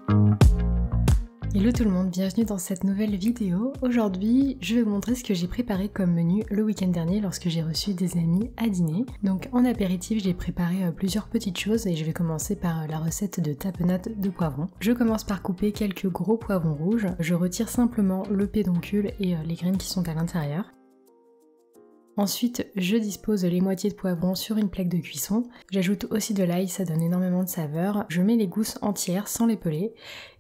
Hello tout le monde, bienvenue dans cette nouvelle vidéo. Aujourd'hui, je vais vous montrer ce que j'ai préparé comme menu le week-end dernier lorsque j'ai reçu des amis à dîner. Donc en apéritif, j'ai préparé plusieurs petites choses et je vais commencer par la recette de tapenade de poivrons. Je commence par couper quelques gros poivrons rouges. Je retire simplement le pédoncule et les graines qui sont à l'intérieur. Ensuite, je dispose les moitiés de poivrons sur une plaque de cuisson. J'ajoute aussi de l'ail, ça donne énormément de saveur. Je mets les gousses entières sans les peler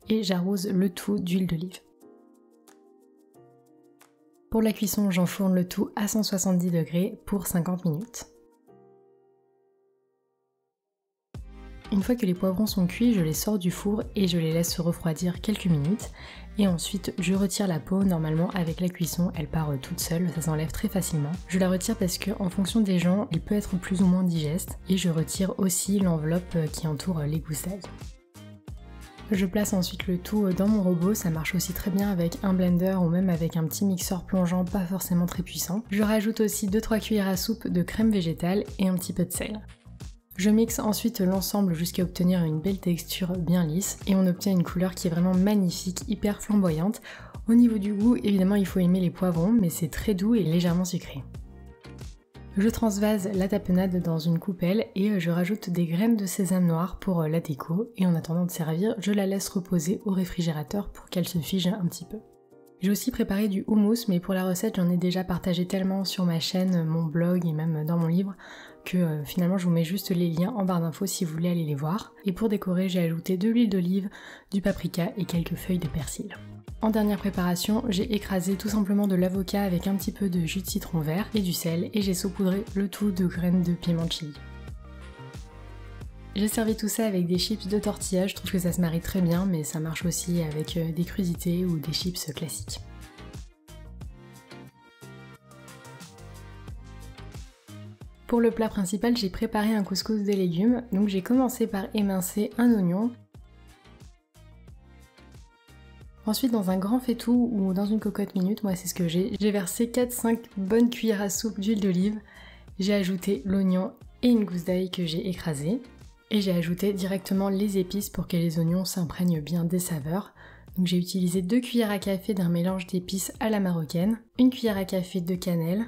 et j'arrose le tout d'huile d'olive. Pour la cuisson, j'enfourne le tout à 170 degrés pour 50 minutes. Une fois que les poivrons sont cuits, je les sors du four et je les laisse se refroidir quelques minutes. Et ensuite, je retire la peau. Normalement, avec la cuisson, elle part toute seule, ça s'enlève très facilement. Je la retire parce que, en fonction des gens, il peut être plus ou moins digeste. Et je retire aussi l'enveloppe qui entoure les gousses d'ail. Je place ensuite le tout dans mon robot, ça marche aussi très bien avec un blender ou même avec un petit mixeur plongeant pas forcément très puissant. Je rajoute aussi 2-3 cuillères à soupe de crème végétale et un petit peu de sel. Je mixe ensuite l'ensemble jusqu'à obtenir une belle texture bien lisse et on obtient une couleur qui est vraiment magnifique, hyper flamboyante. Au niveau du goût, évidemment il faut aimer les poivrons, mais c'est très doux et légèrement sucré. Je transvase la tapenade dans une coupelle et je rajoute des graines de sésame noir pour la déco et en attendant de servir, je la laisse reposer au réfrigérateur pour qu'elle se fige un petit peu. J'ai aussi préparé du houmous, mais pour la recette j'en ai déjà partagé tellement sur ma chaîne, mon blog et même dans mon livre que finalement je vous mets juste les liens en barre d'infos si vous voulez aller les voir. Et pour décorer, j'ai ajouté de l'huile d'olive, du paprika et quelques feuilles de persil. En dernière préparation, j'ai écrasé tout simplement de l'avocat avec un petit peu de jus de citron vert et du sel et j'ai saupoudré le tout de graines de piment chili. J'ai servi tout ça avec des chips de tortilla, je trouve que ça se marie très bien, mais ça marche aussi avec des crudités ou des chips classiques. Pour le plat principal, j'ai préparé un couscous de légumes, donc j'ai commencé par émincer un oignon. Ensuite, dans un grand faitout ou dans une cocotte minute, moi c'est ce que j'ai versé 4-5 bonnes cuillères à soupe d'huile d'olive, j'ai ajouté l'oignon et une gousse d'ail que j'ai écrasée. Et j'ai ajouté directement les épices pour que les oignons s'imprègnent bien des saveurs. Donc j'ai utilisé 2 cuillères à café d'un mélange d'épices à la marocaine, 1 cuillère à café de cannelle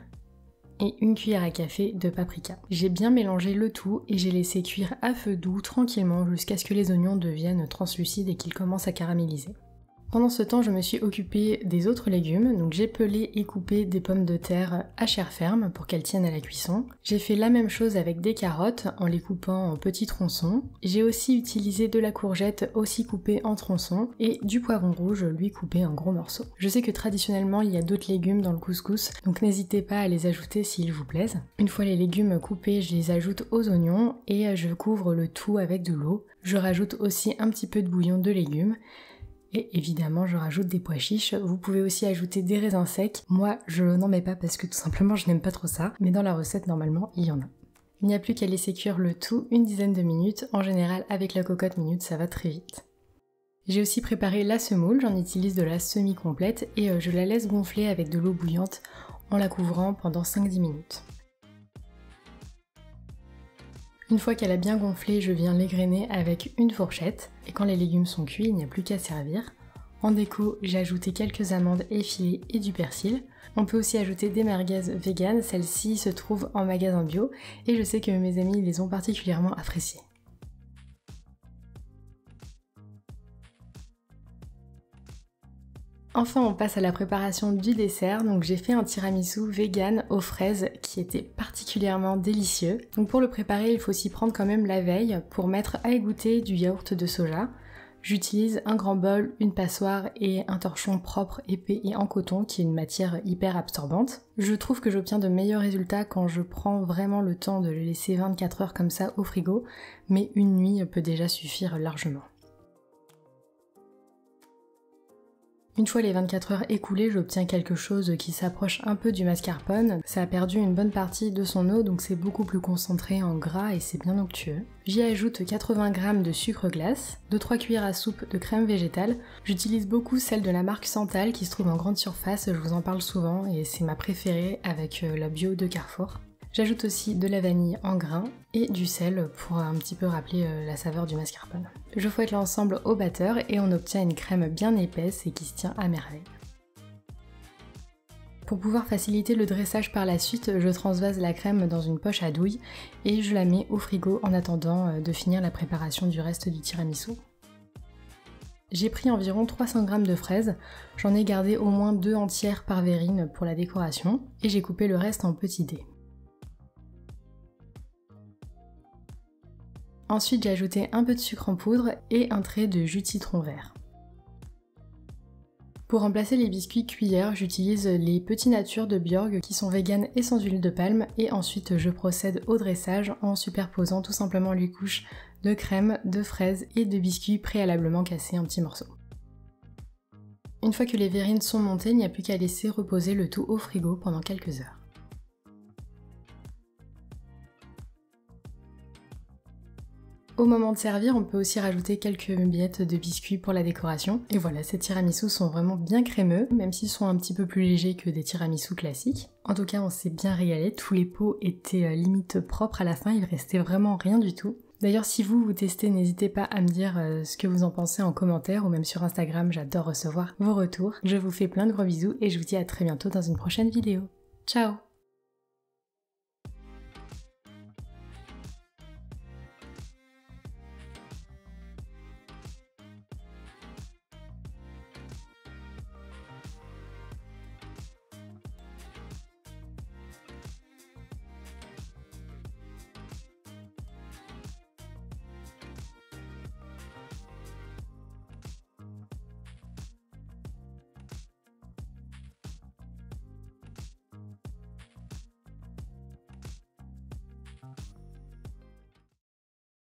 et 1 cuillère à café de paprika. J'ai bien mélangé le tout et j'ai laissé cuire à feu doux tranquillement jusqu'à ce que les oignons deviennent translucides et qu'ils commencent à caraméliser. Pendant ce temps, je me suis occupée des autres légumes, donc j'ai pelé et coupé des pommes de terre à chair ferme pour qu'elles tiennent à la cuisson. J'ai fait la même chose avec des carottes en les coupant en petits tronçons. J'ai aussi utilisé de la courgette aussi coupée en tronçons et du poivron rouge lui coupé en gros morceaux. Je sais que traditionnellement il y a d'autres légumes dans le couscous, donc n'hésitez pas à les ajouter s'ils vous plaisent. Une fois les légumes coupés, je les ajoute aux oignons et je couvre le tout avec de l'eau. Je rajoute aussi un petit peu de bouillon de légumes. Et évidemment, je rajoute des pois chiches. Vous pouvez aussi ajouter des raisins secs. Moi, je n'en mets pas parce que tout simplement, je n'aime pas trop ça. Mais dans la recette, normalement, il y en a. Il n'y a plus qu'à laisser cuire le tout une dizaine de minutes. En général, avec la cocotte minute, ça va très vite. J'ai aussi préparé la semoule. J'en utilise de la semi-complète et je la laisse gonfler avec de l'eau bouillante en la couvrant pendant 5-10 minutes. Une fois qu'elle a bien gonflé, je viens l'égrainer avec une fourchette. Et quand les légumes sont cuits, il n'y a plus qu'à servir. En déco, j'ai ajouté quelques amandes effilées et du persil. On peut aussi ajouter des merguez vegan, celles-ci se trouvent en magasin bio. Et je sais que mes amis les ont particulièrement appréciées. Enfin, on passe à la préparation du dessert. Donc j'ai fait un tiramisu vegan aux fraises qui était particulièrement délicieux. Donc pour le préparer, il faut s'y prendre quand même la veille pour mettre à égoutter du yaourt de soja. J'utilise un grand bol, une passoire et un torchon propre, épais et en coton qui est une matière hyper absorbante. Je trouve que j'obtiens de meilleurs résultats quand je prends vraiment le temps de le laisser 24 heures comme ça au frigo, mais une nuit peut déjà suffire largement. Une fois les 24 heures écoulées, j'obtiens quelque chose qui s'approche un peu du mascarpone. Ça a perdu une bonne partie de son eau, donc c'est beaucoup plus concentré en gras et c'est bien onctueux. J'y ajoute 80 g de sucre glace, 2-3 cuillères à soupe de crème végétale. J'utilise beaucoup celle de la marque Santal qui se trouve en grande surface, je vous en parle souvent et c'est ma préférée avec la bio de Carrefour. J'ajoute aussi de la vanille en grains et du sel pour un petit peu rappeler la saveur du mascarpone. Je fouette l'ensemble au batteur et on obtient une crème bien épaisse et qui se tient à merveille. Pour pouvoir faciliter le dressage par la suite, je transvase la crème dans une poche à douille et je la mets au frigo en attendant de finir la préparation du reste du tiramisu. J'ai pris environ 300 g de fraises, j'en ai gardé au moins 2 entières par verrine pour la décoration et j'ai coupé le reste en petits dés. Ensuite j'ai ajouté un peu de sucre en poudre et un trait de jus de citron vert. Pour remplacer les biscuits cuillères, j'utilise les Petits Nature de Björg qui sont véganes et sans huile de palme et ensuite je procède au dressage en superposant tout simplement les couches de crème, de fraises et de biscuits préalablement cassés en petits morceaux. Une fois que les verrines sont montées, il n'y a plus qu'à laisser reposer le tout au frigo pendant quelques heures. Au moment de servir, on peut aussi rajouter quelques miettes de biscuits pour la décoration. Et voilà, ces tiramisus sont vraiment bien crémeux, même s'ils sont un petit peu plus légers que des tiramisus classiques. En tout cas, on s'est bien régalé, tous les pots étaient limite propres à la fin, il restait vraiment rien du tout. D'ailleurs, si vous testez, n'hésitez pas à me dire ce que vous en pensez en commentaire ou même sur Instagram, j'adore recevoir vos retours. Je vous fais plein de gros bisous et je vous dis à très bientôt dans une prochaine vidéo. Ciao!